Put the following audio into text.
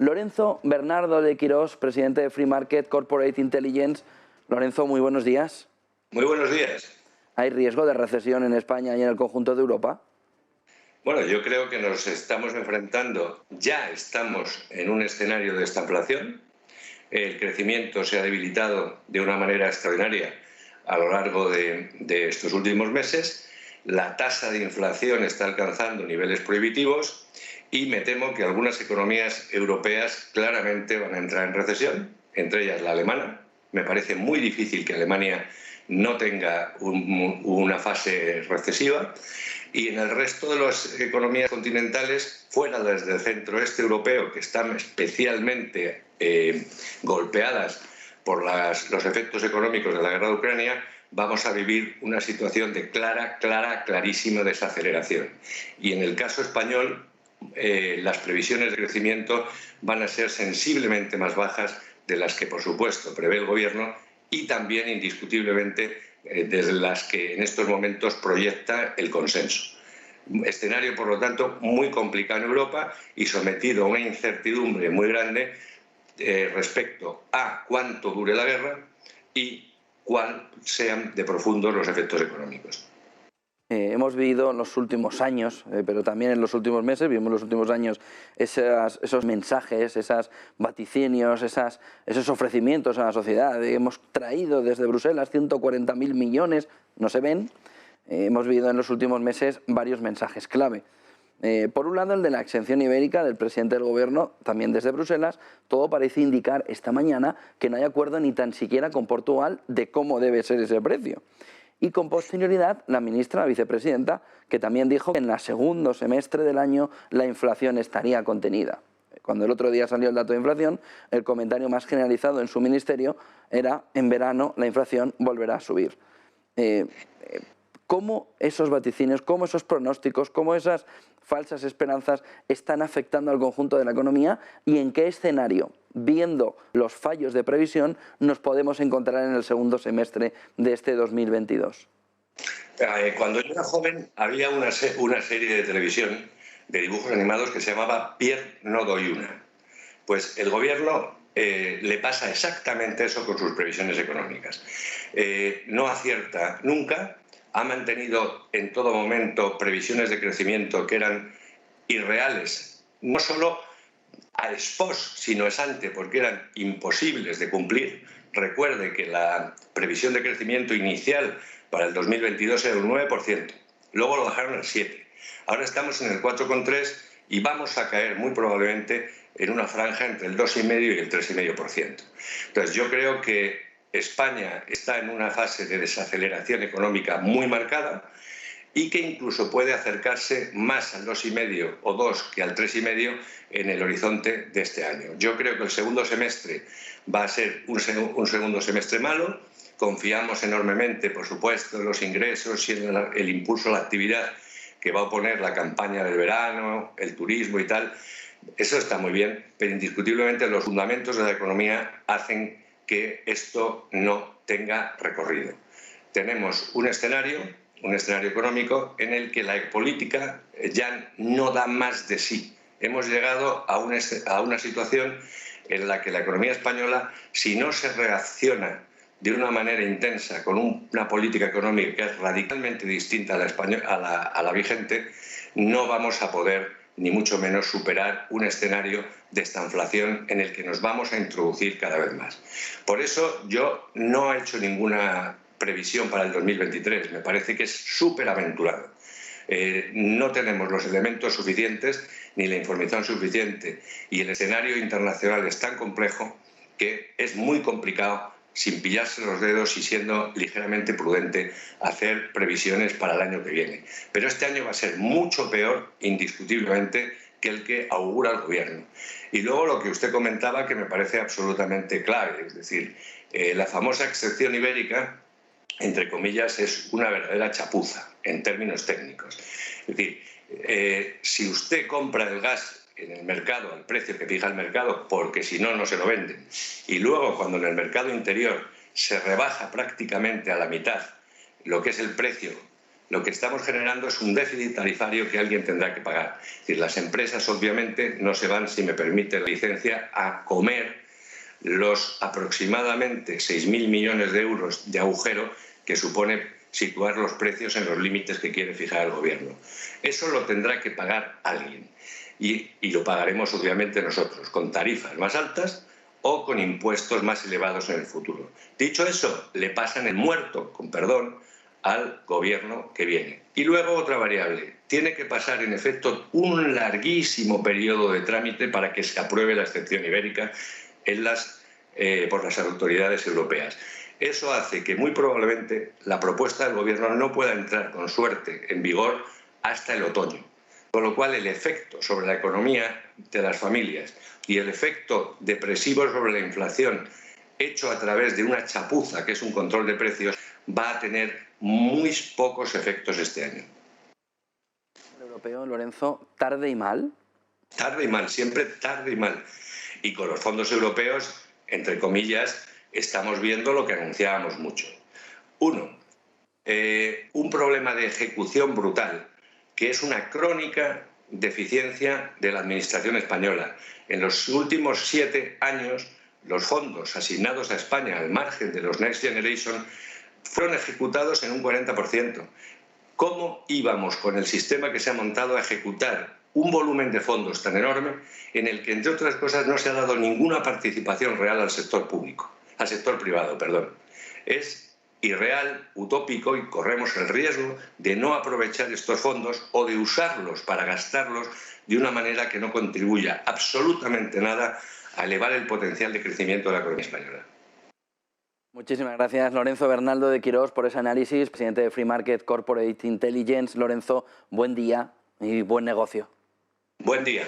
Lorenzo Bernardo de Quirós, presidente de Free Market Corporate Intelligence. Lorenzo, muy buenos días. Muy buenos días. ¿Hay riesgo de recesión en España y en el conjunto de Europa? Bueno, yo creo que nos estamos enfrentando, ya estamos en un escenario de estanflación. El crecimiento se ha debilitado de una manera extraordinaria a lo largo de estos últimos meses. La tasa de inflación está alcanzando niveles prohibitivos y me temo que algunas economías europeas claramente van a entrar en recesión, entre ellas la alemana. Me parece muy difícil que Alemania no tenga una fase recesiva, y en el resto de las economías continentales, fuera desde el centro-este europeo, que están especialmente golpeadas por los efectos económicos de la guerra de Ucrania, vamos a vivir una situación de clarísima desaceleración. Y en el caso español, las previsiones de crecimiento van a ser sensiblemente más bajas de las que, por supuesto, prevé el Gobierno, y también, indiscutiblemente, desde las que en estos momentos proyecta el consenso. Escenario, por lo tanto, muy complicado en Europa y sometido a una incertidumbre muy grande respecto a cuánto dure la guerra y cuán sean de profundos los efectos económicos. Hemos vivido en los últimos años, pero también en los últimos meses, vivimos en los últimos años esos mensajes, esos vaticinios, esos ofrecimientos a la sociedad. Hemos traído desde Bruselas 140.000 millones, no se ven. Hemos vivido en los últimos meses varios mensajes clave. Por un lado, el de la exención ibérica del presidente del Gobierno, también desde Bruselas. Todo parece indicar esta mañana que no hay acuerdo ni tan siquiera con Portugal de cómo debe ser ese precio. Y con posterioridad, la ministra, la vicepresidenta, que también dijo que en el segundo semestre del año la inflación estaría contenida. Cuando el otro día salió el dato de inflación, el comentario más generalizado en su ministerio era: en verano la inflación volverá a subir. ¿Cómo esos vaticinios, cómo esos pronósticos, cómo esas falsas esperanzas están afectando al conjunto de la economía, y en qué escenario, viendo los fallos de previsión, nos podemos encontrar en el segundo semestre de este 2022? Cuando yo era joven había una serie de televisión de dibujos animados que se llamaba Pierre no doy una. Pues el Gobierno le pasa exactamente eso con sus previsiones económicas. No acierta nunca. Ha mantenido en todo momento previsiones de crecimiento que eran irreales, no solo a expos, sino ex ante, porque eran imposibles de cumplir. Recuerde que la previsión de crecimiento inicial para el 2022 era un 9%, luego lo bajaron al 7%. Ahora estamos en el 4,3% y vamos a caer muy probablemente en una franja entre el 2,5% y el 3,5%. Entonces yo creo que España está en una fase de desaceleración económica muy marcada y que incluso puede acercarse más al 2,5 o 2 que al 3,5 en el horizonte de este año. Yo creo que el segundo semestre va a ser un segundo semestre malo. Confiamos enormemente, por supuesto, en los ingresos y en el impulso a la actividad que va a oponer la campaña del verano, el turismo y tal. Eso está muy bien, pero indiscutiblemente los fundamentos de la economía hacen que esto no tenga recorrido. Tenemos un escenario económico en el que la política ya no da más de sí. Hemos llegado a una situación en la que la economía española, si no se reacciona de una manera intensa con una política económica que es radicalmente distinta a la vigente, no vamos a poder ni mucho menos superar un escenario de estanflación en el que nos vamos a introducir cada vez más. Por eso yo no he hecho ninguna previsión para el 2023, me parece que es súper aventurado. No tenemos los elementos suficientes ni la información suficiente, y el escenario internacional es tan complejo que es muy complicado, sin pillarse los dedos y siendo ligeramente prudente, hacer previsiones para el año que viene. Pero este año va a ser mucho peor, indiscutiblemente, que el que augura el Gobierno. Y luego lo que usted comentaba, que me parece absolutamente clave, es decir, la famosa excepción ibérica, entre comillas, es una verdadera chapuza en términos técnicos. Es decir, si usted compra el gas en el mercado, al precio que fija el mercado, porque si no, no se lo venden, y luego cuando en el mercado interior se rebaja prácticamente a la mitad lo que es el precio lo que estamos generando es un déficit tarifario que alguien tendrá que pagar. Es decir, las empresas obviamente no se van, si me permite la licencia, a comer los aproximadamente 6.000 millones de euros de agujero que supone situar los precios en los límites que quiere fijar el gobierno. Eso lo tendrá que pagar alguien y lo pagaremos obviamente nosotros, con tarifas más altas o con impuestos más elevados en el futuro. Dicho eso, le pasan el muerto, con perdón, al gobierno que viene. Y luego otra variable, tiene que pasar en efecto un larguísimo periodo de trámite para que se apruebe la excepción ibérica por las autoridades europeas. Eso hace que muy probablemente la propuesta del gobierno no pueda entrar con suerte en vigor hasta el otoño. Con lo cual el efecto sobre la economía de las familias y el efecto depresivo sobre la inflación hecho a través de una chapuza que es un control de precios va a tener muy pocos efectos este año. El europeo, Lorenzo, tarde y mal. Tarde y mal, siempre tarde y mal. Y con los fondos europeos, entre comillas, estamos viendo lo que anunciábamos mucho. Uno, un problema de ejecución brutal, que es una crónica deficiencia de la administración española. En los últimos 7 años, los fondos asignados a España al margen de los Next Generation fueron ejecutados en un 40%. ¿Cómo íbamos con el sistema que se ha montado a ejecutar un volumen de fondos tan enorme en el que, entre otras cosas, no se ha dado ninguna participación real al sector público, al sector privado, perdón? Es irreal, utópico y corremos el riesgo de no aprovechar estos fondos o de usarlos para gastarlos de una manera que no contribuya absolutamente nada a elevar el potencial de crecimiento de la economía española. Muchísimas gracias, Lorenzo Bernaldo de Quirós, por ese análisis, presidente de Free Market Corporate Intelligence. Lorenzo, buen día y buen negocio. Buen día.